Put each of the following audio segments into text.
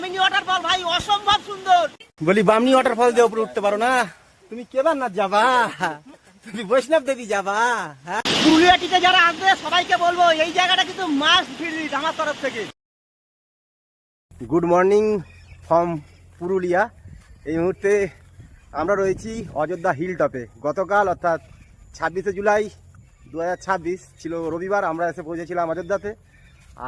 Bamni waterfall ভাই অসম্ভব সুন্দর। বলি বামনি ওয়াটারফল দিয়ে উপরে উঠতে পারো না? তুমি কেদারনাথ যাবা, তুমি বৈষ্ণব দেবী যাবা? হ্যাঁ, পুরুলিয়াটিতে যারা আসবে সবাইকে বলবো এই জায়গাটা কিন্তু মাস্ট ভিজিট আমার তরফ থেকে। Good morning from Purulia. এই মুহূর্তে আমরা রয়েছি অযোধ্যা হিল টপে। গতকাল অর্থাৎ 26শে জুলাই 2026 ছিল রবিবার, আমরা এসে পৌঁছেছিলাম অযোধ্যাতে।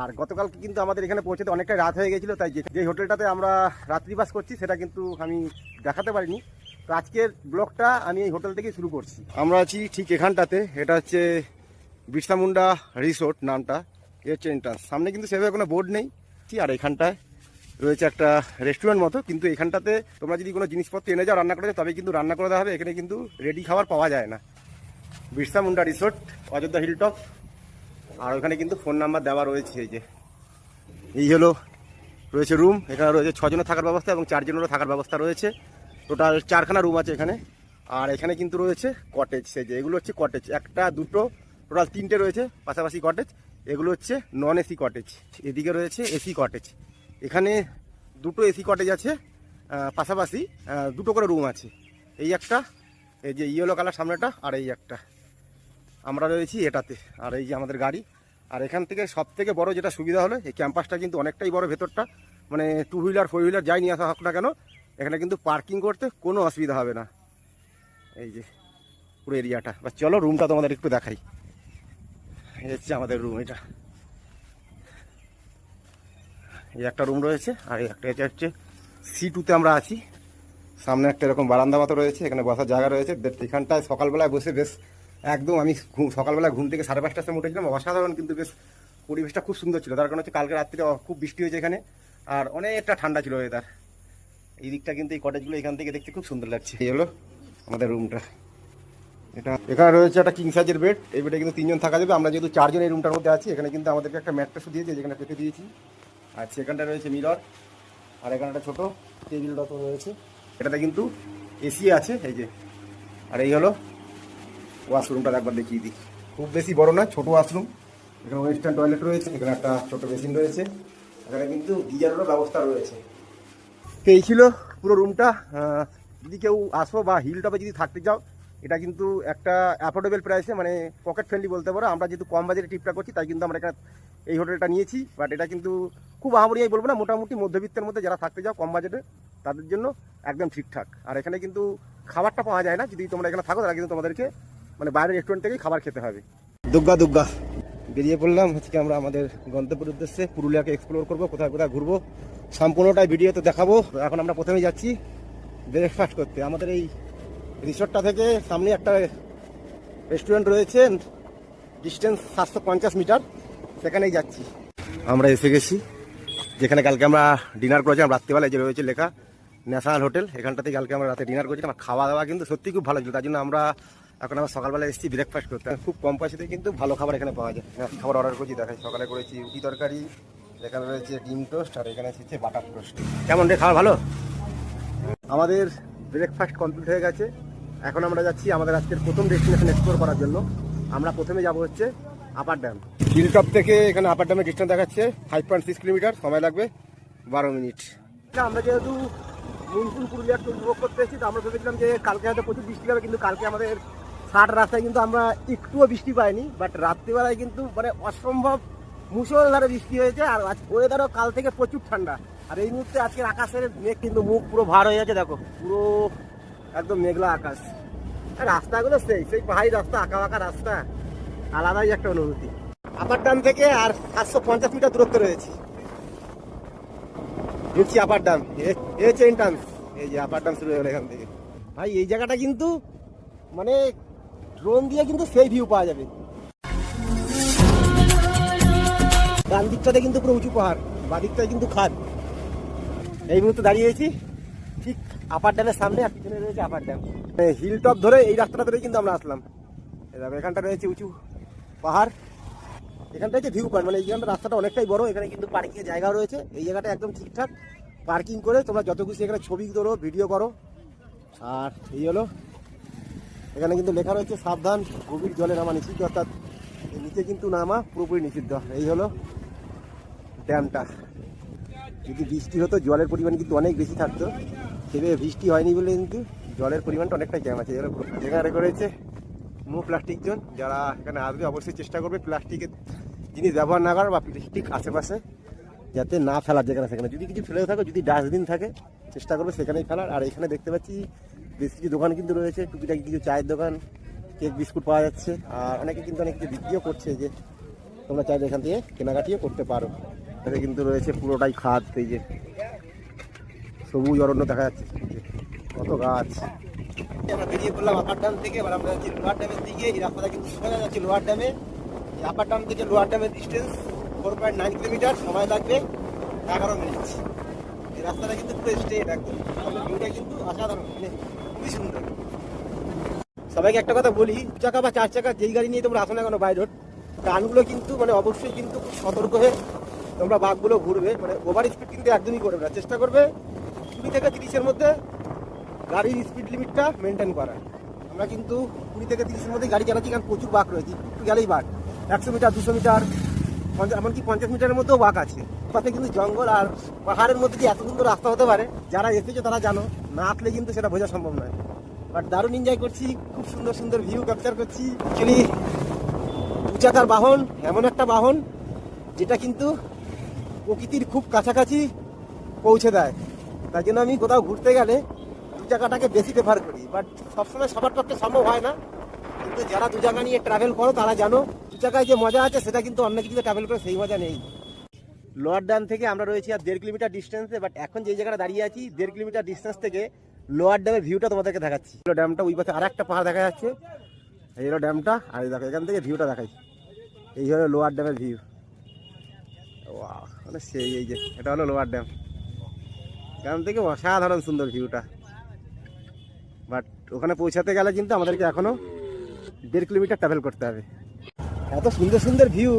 আর গতকাল কিন্তু আমাদের এখানে পৌঁছতে অনেকটাই রাত হয়ে গেছিলো, তাই যে হোটেলটাতে আমরা রাত্রিবাস করছি সেটা কিন্তু আমি দেখাতে পারিনি। তো আজকের ব্লগটা আমি এই হোটেল থেকেই শুরু করছি। আমরা আছি ঠিক এখানটাতে, এটা হচ্ছে বিরসা মুন্ডা রিসোর্ট নামটা, এর হচ্ছে এন্ট্রান্স। সামনে কিন্তু সেভাবে কোনো বোর্ড নেই। আর এখানটায় রয়েছে একটা রেস্টুরেন্ট মতো, কিন্তু এখানটাতে তোমরা যদি কোনো জিনিসপত্র এনে যাও রান্না করে যাও তবে কিন্তু রান্না করে দেওয়া হবে। এখানে কিন্তু রেডি খাবার পাওয়া যায় না। Birsa Munda resort, Ayodhya hilltop. আর ওখানে কিন্তু ফোন নাম্বার দেওয়া রয়েছে। এই হলো রয়েছে রুম। এখানে রয়েছে 6 জনের থাকার ব্যবস্থা এবং 4 জনেরও থাকার ব্যবস্থা রয়েছে। টোটাল 4খানা রুম আছে এখানে। আর এখানে কিন্তু রয়েছে কটেজ। এগুলো হচ্ছে কটেজ, 1, 2, টোটাল 3টে রয়েছে পাশাপাশি কটেজ। এগুলো হচ্ছে নন এসি কটেজ। এদিকে রয়েছে এসি কটেজ। এখানে 2টো এসি কটেজ আছে, পাশাপাশি 2টো করে রুম আছে। এই একটা, এই যে ইয়েলো কালার সামনেটা, আর এই একটা। আমরা রয়েছি এটাতে। আর এই যে আমাদের গাড়ি। আর এখান থেকে সব থেকে বড় যেটা সুবিধা হলো, এই ক্যাম্পাসটা কিন্তু অনেকটাই বড় ভেতরটা। মানে 2 হুইলার 4 হুইলার যাই নিয়ে আসা হোক না কেন, এখানে কিন্তু পার্কিং করতে কোনো অসুবিধা হবে না। এই যে পুরো এরিয়াটা। বা চলো রুমটা তোমাদের একটু দেখাই। এই হচ্ছে আমাদের রুম। এটা এই একটা রুম রয়েছে, আর এই একটা হচ্ছে C2তে আমরা আছি। সামনে একটা এরকম বারান্দা মতো রয়েছে, এখানে বসার জায়গা রয়েছে। এখানটায় সকালবেলায় বসে বেশ একদম, আমি সকালবেলা ঘুম থেকে 5:30টার সময় উঠেছিলাম। অসাধারণ, কিন্তু বেশ পরিবেশটা খুব সুন্দর ছিল। তার কারণ হচ্ছে কালকে রাত্রিতে খুব বৃষ্টি হয়েছে এখানে, আর অনেকটা ঠান্ডা ছিল ওয়েদার। এই দিকটা কিন্তু এই কটেজগুলো এখান থেকে দেখতে খুব সুন্দর লাগছে। এই হলো আমাদের রুমটা। এটা এখানে রয়েছে একটা কিং সাইজের বেড। এই বেডে কিন্তু 3 জন থাকা যাবে। আমরা যেহেতু 4 জন এই রুমটার মধ্যে আছি, এখানে কিন্তু আমাদেরকে একটা ম্যাট্রেসও দিয়েছে যেখানে পেতে দিয়েছি। আর সেখানটা রয়েছে মিরর, আর এখানে একটা ছোটো টেবিল টপ রয়েছে। এটাতে কিন্তু এসি আছে। এই যে, আর এই হলো ওয়াশরুমটা একবার দেখিয়ে দিই। খুব বেশি বড় না, ছোটো ওয়াশরুম। এখানে ওয়েস্টার্ন টয়লেট রয়েছে, এখানে একটা ছোটো বেসিন রয়েছে, এখানে কিন্তু গিজারেরও ব্যবস্থা রয়েছে। তো এই ছিল পুরো রুমটা। যদি কেউ আসো বা হিল টপে যদি থাকতে চাও, এটা কিন্তু একটা অ্যাফোর্ডেবল প্রাইসে, মানে পকেট ফ্রেন্ডলি বলতে পারো। আমরা যেহেতু কম বাজেটে ট্রিপটা করছি, তাই কিন্তু আমরা এখানে এই হোটেলটা নিয়েছি। বাট এটা কিন্তু খুব আহামরি বলবো না, মোটামুটি মধ্যবিত্তের মধ্যে যারা থাকতে চাও কম বাজেটে, তাদের জন্য একদম ঠিকঠাক। আর এখানে কিন্তু খাবারটা পাওয়া যায় না। যদি তোমরা এখানে থাকো তাহলে কিন্তু তোমাদেরকে মানে বাইরের রেস্টুরেন্ট থেকেই খাবার খেতে হবে। দুগ্গা বেরিয়ে পড়লাম আজকে আমরা আমাদের গন্তব্যের উদ্দেশ্যে। পুরুলিয়াকে এক্সপ্লোর করবো, কোথায় কোথায় ঘুরবো সম্পূর্ণটাই ভিডিওতে দেখাবো। এখন আমরা প্রথমে যাচ্ছি ব্রেকফাস্ট করতে। আমাদের এই রিসোর্টটা থেকে সামনে একটা রেস্টুরেন্ট রয়েছে, ডিস্টেন্স 750 মিটার, সেখানেই যাচ্ছি। আমরা এসে গেছি যেখানে কালকে আমরা ডিনার করেছিলাম রাত্রিবেলায়, যে রয়েছে লেখা ন্যাশনাল হোটেল। এখানটাতে কালকে আমরা রাতে ডিনার করেছিলাম। খাওয়া দাওয়া কিন্তু সত্যি খুব ভালো ছিল। তার জন্য আমরা এখন আমরা সকালবেলা এসেছি ব্রেকফাস্ট করতে। খুব কম পয়সাতে কিন্তু ভালো খাবার এখানে পাওয়া যায়। খাবার অর্ডার করেছি, দেখাই। সকালে করেছি রুটি তরকারি, এখানে রয়েছে ডিম টোস্ট, আর এখানে এসেছে বাটার টোস্ট। কেমন রে, খাবার ভালো? আমাদের ব্রেকফাস্ট কমপ্লিট হয়ে গেছে। এখন আমরা যাচ্ছি আমাদের আজকের প্রথম ডেস্টিনেশন এক্সপ্লোর করার জন্য। আমরা প্রথমে যাব হচ্ছে আপার ড্যাম। হিলটপ থেকে এখানে আপার ড্যামের ডিস্টেন্স দেখাচ্ছে 5.6 কিলোমিটার, সময় লাগবে 12 মিনিট। আমরা যেহেতু মনসুন পুরুলিয়া একটু উপভোগ করতে এসেছি, তো আমরা ভেবেছিলাম যে কালকে হয়তো প্রচুর বৃষ্টি হবে, কিন্তু কালকে আমাদের 60 রাস্তায় কিন্তু আমরা একটুও বৃষ্টি পাইনি। বাট রাত্রিবেলায় কিন্তু মানে অসম্ভব মুষলধারে বৃষ্টি হয়েছে। আর ওয়েদারও কাল থেকে প্রচুর ঠান্ডা। আর এই মুহূর্তে আজকের আকাশের মেঘ কিন্তু মুখ পুরো ভার হয়ে গেছে, দেখো পুরো একদম মেঘলা আকাশ। রাস্তাগুলো সেই পাহাড়ি রাস্তা, আঁকা বাঁকা রাস্তা, আলাদাই একটা অনুভূতি। আপার ড্যাম থেকে আর 750 মিটার দূরত্ব রয়েছে। ঢুকছি আপার ড্যাম, এই হচ্ছে এন্ট্রান্স। এই যে আপার ড্যাম শুরু হয়ে গেল এখান থেকে। ভাই এই জায়গাটা কিন্তু মানে ড্রোন দিয়ে কিন্তু সেই ভিউ পাওয়া যাবে। ডান দিকটাতে কিন্তু পুরো উঁচু পাহাড়, বাঁ দিকটায় কিন্তু খাদ। এই মুহূর্তে দাঁড়িয়েছি ঠিক আপার ড্যামের সামনে, আর পিছনে রয়েছে আপার ড্যাম। হিল টপ ধরে এই রাস্তাটা ধরে কিন্তু আমরা আসলাম। এখানটা রয়েছে উঁচু পাহাড়, এখানটা হচ্ছে ভিউ পয়েন্ট। মানে এইখানটা রাস্তাটা অনেকটাই বড়, এখানে কিন্তু পার্কিং এর জায়গা রয়েছে। এই জায়গাটা একদম ঠিকঠাক পার্কিং করে তোমরা যত খুশি এখানে ছবি তোলো, ভিডিও করো। আর এই হলো এখানে কিন্তু লেখা রয়েছে সাবধান, গভীর জলে নামা নিষিদ্ধ, অর্থাৎ নিচে কিন্তু নামা পুরোপুরি নিষিদ্ধ। এই হলো ড্যামটা। যদি বৃষ্টি হতো জলের পরিমাণ কিন্তু অনেক বেশি থাকতো, সেভাবে বৃষ্টি হয়নি বলে কিন্তু জলের পরিমাণটা অনেকটাই কম আছে। এখানে করেছে নো প্লাস্টিক জোন। যারা এখানে আসবে অবশ্যই চেষ্টা করবে প্লাস্টিকের জিনিস ব্যবহার না করার, বা প্লাস্টিক আশেপাশে যাতে না ফেলার, যেখানে সেখানে যদি কিছু ফেলেও থাকো, যদি ডাস্টবিন থাকে চেষ্টা করবে সেখানেই ফেলার। আর এখানে দেখতে পাচ্ছি বেশ কিছু দোকান কিন্তু রয়েছে, টুকিটাকি কিছু চায়ের দোকান, কেক বিস্কুট পাওয়া যাচ্ছে, আর অনেকে কিন্তু অনেক কিছু বিক্রিও করছে, যে তোমরা চাইলে এখান থেকে কেনাকাটিও করতে পারো। এখানে কিন্তু রয়েছে পুরোটাই খাদ, এই যে সবুজ অরণ্য দেখা যাচ্ছে, কত গাছ। আমরা বেরিয়ে পড়লাম আপার ড্যাম থেকে, এবার আমরা যাচ্ছি লোয়ার ড্যামের দিকে। এই রাস্তাটা কিন্তু সোজা যাচ্ছে লোয়ার ড্যামে। এই আপার ড্যাম থেকে লোয়ার ড্যামের ডিস্টেন্স 4.9 কিলোমিটার, সময় লাগবে 11 মিনিট। এই রাস্তাটা কিন্তু পুরো স্ট্রেট একদম, ভিউটা কিন্তু অসাধারণ, মানে খুবই সুন্দর। সবাইকে একটা কথা বলি, 2 চাকা বা 4 চাকা যেই গাড়ি নিয়ে তোমরা আসো না কেন বাই রোড, কানগুলো কিন্তু মানে অবশ্যই কিন্তু খুব সতর্ক হয়ে তোমরা বাঘগুলো ঘুরবে। মানে ওভার স্পিড কিন্তু একদমই করবে না, চেষ্টা করবে 20 থেকে 30-এর মধ্যে গাড়ির স্পিড লিমিটটা মেনটেন করা। আমরা কিন্তু 20 থেকে 30-এর মধ্যে গাড়ি চালাচ্ছি, কারণ প্রচুর বাঘ রয়েছে, একটু গেলেই বাঘ। 100 মিটার, 200 মিটার, এমনকি 50 মিটারের মধ্যেও বাঘ আছে। পাশে কিন্তু জঙ্গল আর পাহাড়ের মধ্যে যে এত সুন্দর রাস্তা হতে পারে, যারা এসেছে তারা জানো, না আসলে কিন্তু সেটা বোঝা সম্ভব নয়। বাট দারুণ এনজয় করছি, খুব সুন্দর সুন্দর ভিউ ক্যাপচার করছি। অ্যাকচুয়ালি 2 চাকার বাহন এমন একটা বাহন যেটা কিন্তু প্রকৃতির খুব কাছাকাছি পৌঁছে দেয়। তাই জন্য আমি কোথাও ঘুরতে গেলে 2 চাকাটাকে বেশি প্রেফার করি। বাট সবসময় সবার পক্ষে সম্ভব হয় না, কিন্তু যারা 2 চাকা নিয়ে ট্রাভেল করো তারা জানো 2 চাকায় যে মজা আছে সেটা কিন্তু অন্য কিছুতে ট্রাভেল করে সেই মজা নেই। লোয়ার ড্যাম থেকে আমরা রয়েছি আর 1.5 কিলোমিটার ডিস্টেন্সে। বাট এখন যে জায়গাটা দাঁড়িয়ে আছি 1.5 কিলোমিটার ডিস্টেন্স থেকে লোয়ার ড্যামের ভিউটা তোমাদেরকে দেখাচ্ছি। ড্যামটা ওই পাশে আর একটা পাহাড় দেখা যাচ্ছে, এই হলো ড্যামটা। আর দেখো এখান থেকে ভিউটা দেখাচ্ছি, এই হলো লোয়ার ড্যামের ভিউ। ওয়াও, মানে সেই, এই যে এটা হলো লোয়ার ড্যাম, এখান থেকে অসাধারণ সুন্দর ভিউটা। বাট ওখানে পৌঁছাতে গেলে কিন্তু আমাদেরকে এখনো 1.5 কিলোমিটার ট্রাভেল করতে হবে। এত সুন্দর সুন্দর ভিউ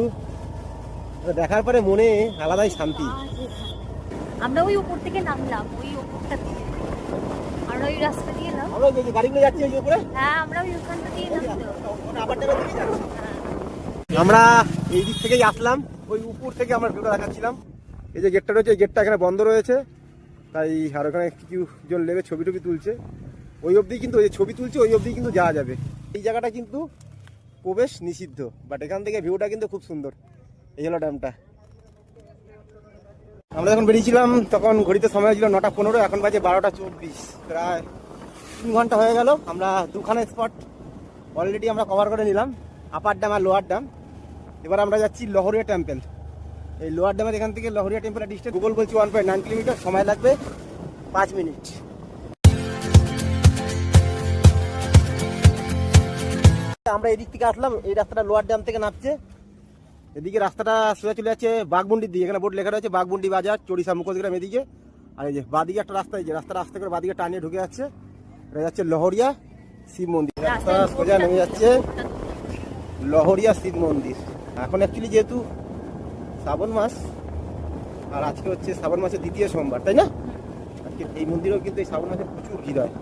দেখার পরে মনে আলাদাই শান্তি। আমরা ওই উপর থেকে নামলাম, ওই উপরটা থেকে আমরা ওই রাস্তা দিয়ে এলাম। আমরা ওই যে গাড়িগুলো যাচ্ছি ওই উপরে, হ্যাঁ আমরা ওই ওখানটা দিয়ে নামলাম। আমরা এই দিক থেকেই আসলাম, ওই উপর থেকে আমরা ভিউটা দেখাচ্ছিলাম। এই যে গেটটা রয়েছে, এই গেটটা এখানে বন্ধ রয়েছে, তাই আর ওখানে কিছুজন লেগে ছবি টবি তুলছে। ওই অবধি কিন্তু ওই ছবি তুলছে, ওই অবধি কিন্তু যাওয়া যাবে। এই জায়গাটা কিন্তু প্রবেশ নিষিদ্ধ, বাট এখান থেকে ভিউটা কিন্তু খুব সুন্দর। এই হলো ড্যামটা। আমরা যখন বেরিয়েছিলাম তখন ঘড়িতে সময় ছিল 9:15, এখন বাজে 12:24, প্রায় 3 ঘন্টা হয়ে গেল। আমরা 2খানা স্পট অলরেডি আমরা কভার করে নিলাম, আপার ড্যাম আর লোয়ার ড্যাম। এবার আমরা যাচ্ছি লহরিয়া টেম্পল। এই লোয়ার ড্যামের এখান থেকে লহরিয়া টেম্পলের ডিস্টেন্স গুগল বলছি 1.9 কিলোমিটার, সময় লাগবে 5 মিনিট। আমরা এদিক থেকে আসলাম, এই রাস্তাটা লোয়ার ড্যাম থেকে নামছে। এদিকে রাস্তাটা সোজা চলে যাচ্ছে বাঘমুন্ডির দিকে, এখানে বোর্ড লেখা রয়েছে বাঘমুন্ডি বাজার, চড়িশা, মুখোশগ্রাম এদিকে। আর এই যে বাদিকে একটা রাস্তা, এই যে রাস্তাটা আস্তে করে বাদিকে টানিয়ে ঢুকে যাচ্ছে, এটা যাচ্ছে লহরিয়া শিব মন্দির। রাস্তা সোজা নেমে যাচ্ছে লহরিয়া শিব মন্দির। এখন অ্যাকচুয়ালি যেহেতু শ্রাবণ মাস, আর আজকে হচ্ছে শ্রাবণ মাসের 2য় সোমবার, তাই না? আজকে এই মন্দিরেও কিন্তু এই শ্রাবণ মাসে প্রচুর ভিড় হয়।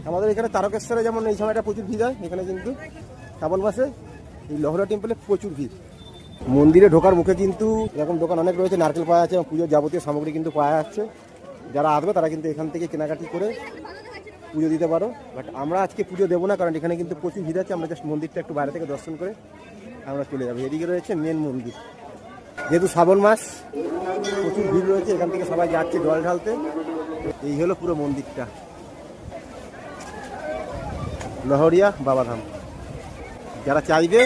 আমাদের এখানে তারকেশ্বরে যেমন এই সময়টা প্রচুর ভিড় হয়, এখানে কিন্তু শ্রাবণ মাসে এই লহরিয়া টেম্পলে প্রচুর ভিড়। মন্দিরে ঢোকার মুখে কিন্তু এরকম দোকান অনেক রয়েছে, নারকেল পাওয়া যাচ্ছে এবং পুজোর যাবতীয় সামগ্রী কিন্তু পাওয়া যাচ্ছে। যারা আসবে তারা কিন্তু এখান থেকে কেনাকাটি করে পুজো দিতে পারো। বাট আমরা আজকে পুজো দেবো না, কারণ এখানে কিন্তু প্রচুর ভিড় আছে। আমরা জাস্ট মন্দিরটা একটু বাইরে থেকে দর্শন করে আমরা চলে যাবো। এদিকে রয়েছে মেন মন্দির। যেহেতু শ্রাবণ মাস প্রচুর ভিড় রয়েছে, এখান থেকে সবাই যাচ্ছে জল ঢালতে। এই হলো পুরো মন্দিরটা, লহরিয়া বাবাধাম। যারা চাইবে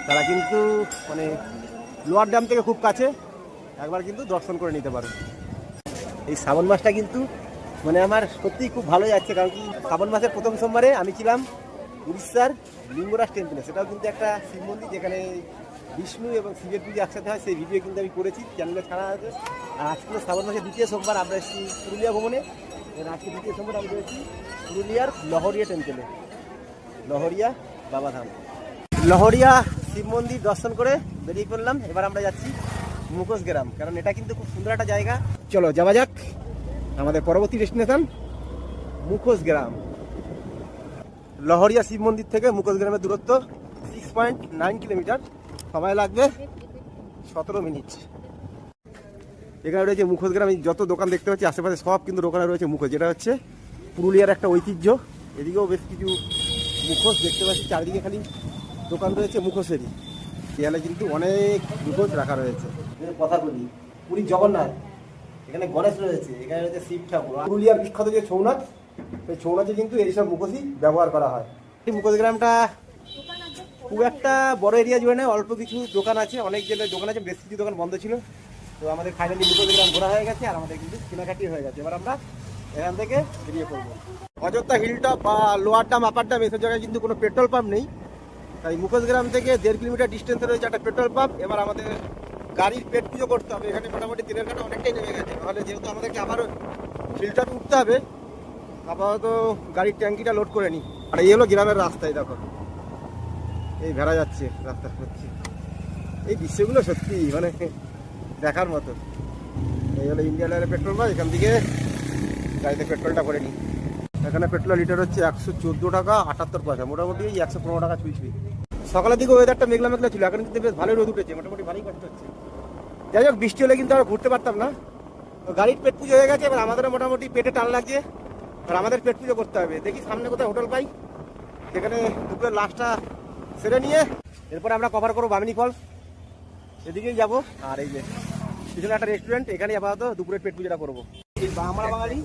তারা কিন্তু মানে লোয়ার ড্যাম থেকে খুব কাছে, একবার কিন্তু দর্শন করে নিতে পারো। এই শ্রাবণ মাসটা কিন্তু মানে আমার সত্যিই খুব ভালো যাচ্ছে, কারণ কি শ্রাবণ মাসের প্রথম সোমবারে আমি ছিলাম উড়িষ্যার লিঙ্গরাজ টেম্পলে। সেটাও কিন্তু একটা শিব মন্দির, যেখানে বিষ্ণু এবং শিবের পুজো একসাথে হয়। সেই ভিডিও কিন্তু আমি করেছি, চ্যানেলে ছাড়া আছে। আর আজকে শ্রাবণ মাসের 2য় সোমবার আমরা এসেছি পুরুলিয়া ভ্রমণে। আজকে 2য় সোমবার আমি রয়েছি পুরুলিয়ার লহরিয়া টেম্পলে, লহরিয়া বাবাধাম। লহরিয়া শিব মন্দির দর্শন করে বেরিয়ে পড়লাম। এবার আমরা যাচ্ছি মুখোশগ্রাম, কারণ এটা কিন্তু খুব সুন্দর একটা জায়গা। চলো যাওয়া যাক আমাদের পরবর্তী ডেস্টিনেশন মুখোশগ্রাম। লহরিয়া শিব মন্দির থেকে মুখোশগ্রামের দূরত্ব 6.9 কিলোমিটার, সময় লাগবে 17 মিনিট। এখানে রয়েছে মুখোশ গ্রামে যত দোকান দেখতে পাচ্ছি আশেপাশে সব কিন্তু দোকানে রয়েছে মুখোশ, যেটা হচ্ছে পুরুলিয়ার একটা ঐতিহ্য। এদিকেও বেশ কিছু মুখোশ দেখতে পাচ্ছি, চারিদিকে খালি দোকান রয়েছে মুখোশেরই। দেয়ালে কিন্তু অনেক মুখোশ রাখা রয়েছে। কথা বলি, পুরী জগন্নাথ, এখানে গণেশ রয়েছে, এখানে রয়েছে শিব ঠাকুর। পুরুলিয়ার বিখ্যাত যে ছৌনাথ, সেই ছৌনাথে কিন্তু এইসব মুখোশই ব্যবহার করা হয়। এই মুখোশ গ্রামটা খুব একটা বড় এরিয়া জুড়ে নেই, অল্প কিছু দোকান আছে, অনেক জায়গায় দোকান আছে, বেশ কিছু দোকান বন্ধ ছিল। তো আমাদের ফাইনালি মুখোশ গ্রাম ঘোরা হয়ে গেছে আর আমাদের কিন্তু কেনাকাটি হয়ে গেছে। এবার আমরা এখান থেকে বেরিয়ে পড়বো। অযোধ্যা হিলটপ বা লোয়ার ডাম আপার ডাম এসব জায়গায় কিন্তু কোনো পেট্রোল পাম্প নেই, তাই মুখোশ গ্রাম থেকে 1.5 কিলোমিটার ডিস্টেন্সে রয়েছে একটা পেট্রোল পাম্প। এবার আমাদের গাড়ির পেট পুজো করতে হবে, এখানে মোটামুটি তেলের ঘাটা অনেকটাই নেমে গেছে। তাহলে যেহেতু আমাদেরকে আবারও হিলটপে উঠতে হবে, আপাতত গাড়ির ট্যাঙ্কিটা লোড করে নিই। আর এই হলো গ্রামের রাস্তায়, দেখো এই ভেড়া যাচ্ছে রাস্তা হচ্ছে। এই দৃশ্যগুলো সত্যি মানে দেখার মতো। এই হলো ইন্ডিয়ান অয়েলের পেট্রোল পাম্প, এখান থেকে গাড়িতে পেট্রোলটা করে নিই। এখানে পেট্রোল লিটার হচ্ছে 114 টাকা 78 পয়সা, মোটামুটি 115 টাকা ছুঁই। সকালের দিকে ওয়েদারটা মেঘলা মেঘলা ছিল, এখন কিন্তু বেশ ভালোই রোদ উঠেছে, মোটামুটি ভালোই কষ্ট হচ্ছে। যাই হোক, বৃষ্টি হলে কিন্তু আমরা ঘুরতে পারতাম না। তো গাড়ির পেট পুজো হয়ে গেছে, এবার আমাদেরও মোটামুটি পেটে টান লাগছে, আর আমাদের পেট পুজো করতে হবে। দেখি সামনে কোথায় হোটেল পাই, সেখানে দুপুরের লাস্টটা সেরে নিয়ে এরপরে আমরা কভার করবো বামিনী ফলস, এদিকেই যাবো। আর এই যে পিছনে একটা রেস্টুরেন্ট, এখানে আপাতত দুপুরের পেট পুজোটা করবো। আমরা বাঙালি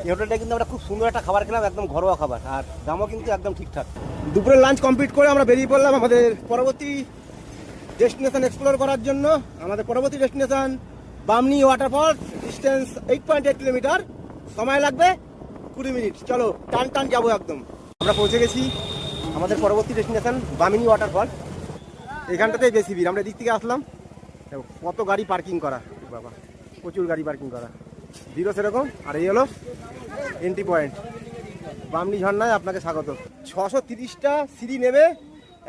এই হোটেলটা কিন্তু আমরা খুব সুন্দর একটা খাবার খেলাম, একদম ঘরোয়া খাবার, আর দামও কিন্তু একদম ঠিকঠাক। দুপুরের লাঞ্চ কমপ্লিট করে আমরা বেরিয়ে পড়লাম আমাদের পরবর্তী ডেস্টিনেশন এক্সপ্লোর করার জন্য। আমাদের পরবর্তী destination Bamni waterfall, distance 8.8 kilometre, সময় লাগবে 20 মিনিট। চলো টান টান যাবো একদম। আমরা পৌঁছে গেছি আমাদের পরবর্তী ডেস্টিনেশন বামিনী ওয়াটারফল। এখানটাতেই বেশি ভিড়, আমরা এদিক থেকে আসলাম, কত গাড়ি পার্কিং করা, বাবা প্রচুর গাড়ি পার্কিং করা, ভিড়ও সেরকম। আর এই হলো এন্ট্রি পয়েন্ট, বামনি ঝর্ণায় আপনাকে স্বাগত। 630টা সিঁড়ি নেবে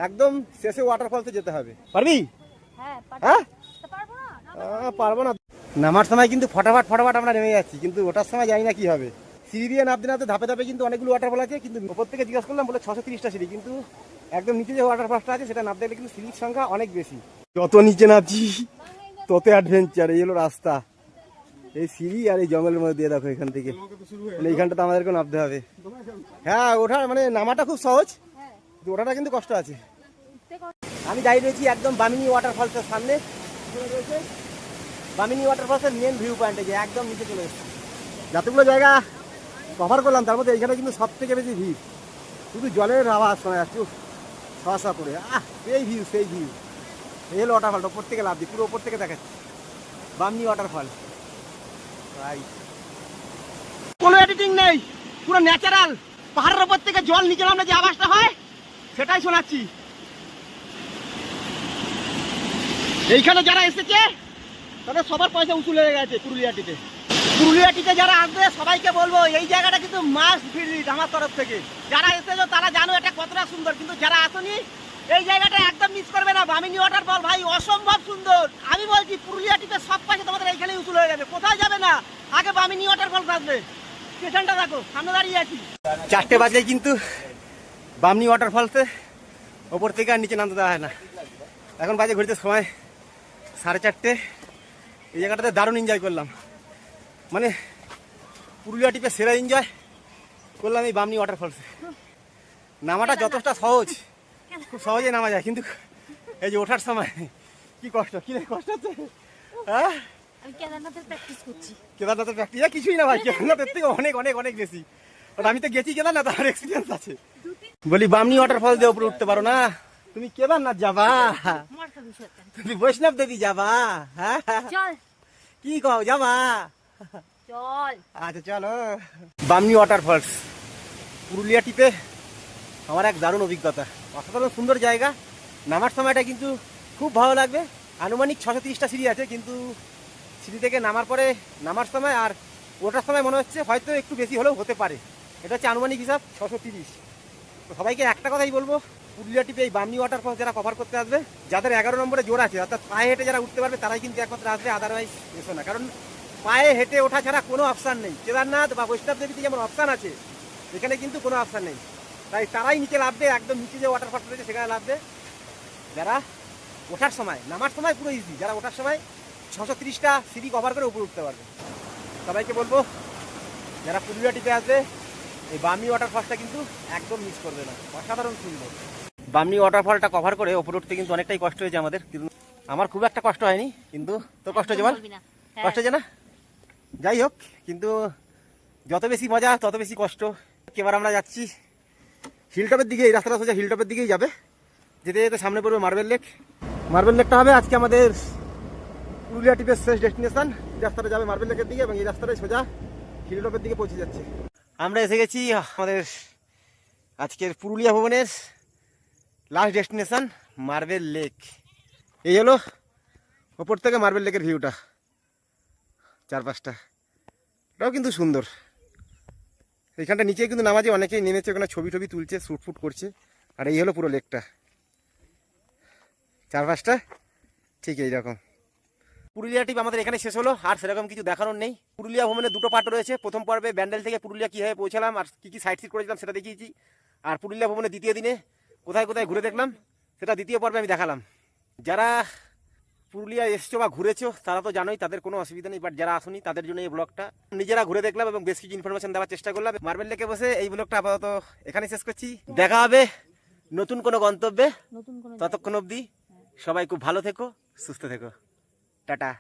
একদম শেষে ওয়াটারফলসে যেতে হবে। পারবি? হ্যাঁ পারবো না। নামার সময় কিন্তু ফটাফট আমরা নেমে যাচ্ছি, কিন্তু ওটার সময় জানি না কি হবে। সিঁড়ি দিয়ে নামতে নামতে ধাপে ধাপে কিন্তু অনেকগুলো ওয়াটারফল আছে, কিন্তু ওপর থেকে জিজ্ঞাসা করলাম বলে 630টা সিঁড়ি, কিন্তু একদম নিচে যে ওয়াটারফলসটা আছে সেটা নামতে গেলে কিন্তু সিঁড়ির সংখ্যা অনেক বেশি। যত নিচে নামছি তত অ্যাডভেঞ্চার। এই হলো রাস্তা, এই সিঁড়ি আর এই জঙ্গলের মধ্যে দিয়ে দেখো এখান থেকে, মানে এইখানটাতে আমাদেরকে নামতে হবে। হ্যাঁ ওঠা মানে নামাটা খুব সহজ, ওঠাটা কিন্তু কষ্ট আছে। আমি দাঁড়িয়ে রয়েছি একদম বামিনী ওয়াটারফলসের সামনে, বামিনী ওয়াটারফলসের মেন ভিউ পয়েন্টে গিয়ে একদম নিচে চলে এসেছি। যতগুলো জায়গা কভার করলাম তার মধ্যে এইখানে কিন্তু সব থেকে বেশি ভিড়, শুধু জলের আওয়াজ শোনা যাচ্ছে শসা করে। সেই ভিউ সেই ভিউ। এই হলো ওয়াটারফলটা, ওপর থেকে লাভ দিই, পুরো ওপর থেকে দেখাচ্ছি বামনি ওয়াটারফল। কোনো এডিটিং নেই, পুরো ন্যাচারাল। পাহাড়ের উপর থেকে জল নিচে নামলে যে আওয়াজটা হয় সেটাই শোনাচ্ছি। এইখানে যারা এসেছে তাদের সবার পয়সা উসুল হয়ে গেছে। পুরুলিয়াটিতে যারা আসবে সবাইকে বলবো এই জায়গাটা কিন্তু মাস্ট ভিজিট আমার তরফ থেকে। যারা এসেছো তারা জানো এটা কতটা সুন্দর, কিন্তু যারা আসনি এই জায়গাটা একদম মিস করবে না। বামিনী ওয়াটারফল ভাই অসম্ভব সুন্দর। আমি বলছি পুরুলিয়াটিতে সব পয়সা তোমাদের এইখানেই উসুল হয়ে যাবে, কোথায় যাবে না, আগে বামিনী ওয়াটারফল আসবে। স্টেশনটা দেখো, সামনে দাঁড়িয়ে আছি। 4টে বাজে কিন্তু বামনি ওয়াটারফলসে ওপর থেকে আর নিচে নামতে দেওয়া হয় না। এখন বাজে ঘুরতে সময় 4:30। এই জায়গাটাতে দারুণ এনজয় করলাম, মানে পুরুলিয়া টিপে সেরা এনজয় করলাম এই বামনি ওয়াটারফলসে। নামাটা যতটা সহজ, খুব সহজে নামা যায়, কিন্তু এই যে ওঠার সময় কি কষ্ট, কি কষ্ট হচ্ছে। হ্যাঁ আমি কেদারনাথের প্র্যাকটিস করছি। কেদারনাথের প্র্যাকটিস কিছুই না ভাই, কেদারনাথের থেকে অনেক অনেক অনেক বেশি। আমি তো গেছি কেদারনাথ, আমার এক্সপিরিয়েন্স আছে। বলি বামনি ওয়াটারফল দিয়ে উপরে উঠতে পারো না, তুমি কেদারনাথ যাবা, তুমি বৈষ্ণব দেবী যাবা, হ্যাঁ চল কি কও যাবা? চল আচ্ছা চলো। বামনি ওয়াটারফলস পুরুলিয়া টিপে আমার এক দারুণ অভিজ্ঞতা, অসাধারণ সুন্দর জায়গা। নামার সময়টা কিন্তু খুব ভালো লাগবে। আনুমানিক 630টা সিঁড়ি আছে, কিন্তু সিঁড়ি থেকে নামার পরে নামার সময় আর ওঠার সময় মনে হচ্ছে হয়তো একটু বেশি হলেও হতে পারে। এটা হচ্ছে আনুমানিক হিসাব 630। তো সবাইকে একটা কথাই বলবো, পুরুলিয়া টিপে এই বামনি ওয়াটারফলস যারা কভার করতে আসবে, যাদের 11 নম্বরে জোর আছে, অর্থাৎ পায়ে হেঁটে যারা উঠতে পারবে তারাই কিন্তু একমাত্র আসবে, আদারওয়াইজ এসো না। কারণ পায়ে হেঁটে ওঠা ছাড়া কোনো অপশান নেই। কেদারনাথ বা বৈষ্ণব দেবীতে যেমন অপশান আছে, এখানে কিন্তু কোনো অপশান নেই। তাই তারাই নিচে লাভবে, একদম নিচে যে ওয়াটারফলস রয়েছে সেখানে লাভবে। যারা ওঠার সময়, নামার সময় পুরো ইজি, যারা ওঠার সময় 630টা সিঁড়ি কভার করে উপরে উঠতে পারবে। সবাইকে বলবো যারা পুরুলিয়াটিতে আসবে এই বামনি ওয়াটারফলসটা কিন্তু একদম মিস করবে না, অসাধারণ সুন্দর। বামনি ওয়াটারফলটা কভার করে ওপরে উঠতে কিন্তু অনেকটাই কষ্ট হয়েছে আমাদের, কিন্তু আমার খুব একটা কষ্ট হয়নি, কিন্তু তোর কষ্ট হয়েছে বল? বলবি না। হ্যাঁ। কষ্ট হয়েছে না? যাই হোক, কিন্তু যত বেশি মজা তত বেশি কষ্ট। এবার আমরা যাচ্ছি হিলটপের দিকে, এই রাস্তাটা সোজা হিলটপের দিকেই যাবে। যেতে যেতে সামনে পড়বে মার্বেল লেক। মার্বেল লেকটা হবে আজকে আমাদের পুরুলিয়া ট্রিপের শেষ ডেস্টিনেশন। রাস্তাটা যাবে মার্বেল লেকের দিকে এবং এই রাস্তাটাই সোজা হিলটপের দিকে পৌঁছে যাচ্ছে। আমরা এসে গেছি আমাদের আজকের পুরুলিয়া ভ্রমণের লাস্ট ডেস্টিনেশন মার্বেল লেক। এই হলো ওপর থেকে মার্বেল লেকের ভিউটা, চারপাশটা এটাও কিন্তু সুন্দর। এইখানটা নিচে কিন্তু নামাজে অনেকেই নেমেছে, ওখানে ছবি টবি তুলছে, শ্যুট ফুট করছে। আর এই হলো পুরো লেকটা, চারপাশটা ঠিক এইরকম। পুরুলিয়া ট্রিপ আমাদের এখানে শেষ হলো, আর সেরকম কিছু দেখানোর নেই। পুরুলিয়া ভ্রমণে দুটো পার্ট রয়েছে। প্রথম পর্বে ব্যান্ডেল থেকে পুরুলিয়া কীভাবে পৌঁছালাম আর কী কী সাইট সিট করেছিলাম সেটা দেখিয়েছি। আর পুরুলিয়া ভ্রমণে দ্বিতীয় দিনে কোথায় কোথায় ঘুরে দেখলাম সেটা দ্বিতীয় পর্বে আমি দেখালাম। যারা পুরুলিয়া এসছো বা ঘুরেছো তারা তো জানোই, তাদের কোনো অসুবিধা নেই। বাট যারা আসুনি তাদের জন্য এই ব্লগটা নিজেরা ঘুরে দেখলাম এবং বেশ কিছু ইনফরমেশন দেওয়ার চেষ্টা করলাম। মার্বেল লেকে বসে এই ব্লগটা আপাতত এখানে শেষ করছি। দেখা হবে নতুন কোনো গন্তব্যে, নতুন কোনো ততক্ষণ অবধি সবাই খুব ভালো থেকো, সুস্থ থেকো, টাটা।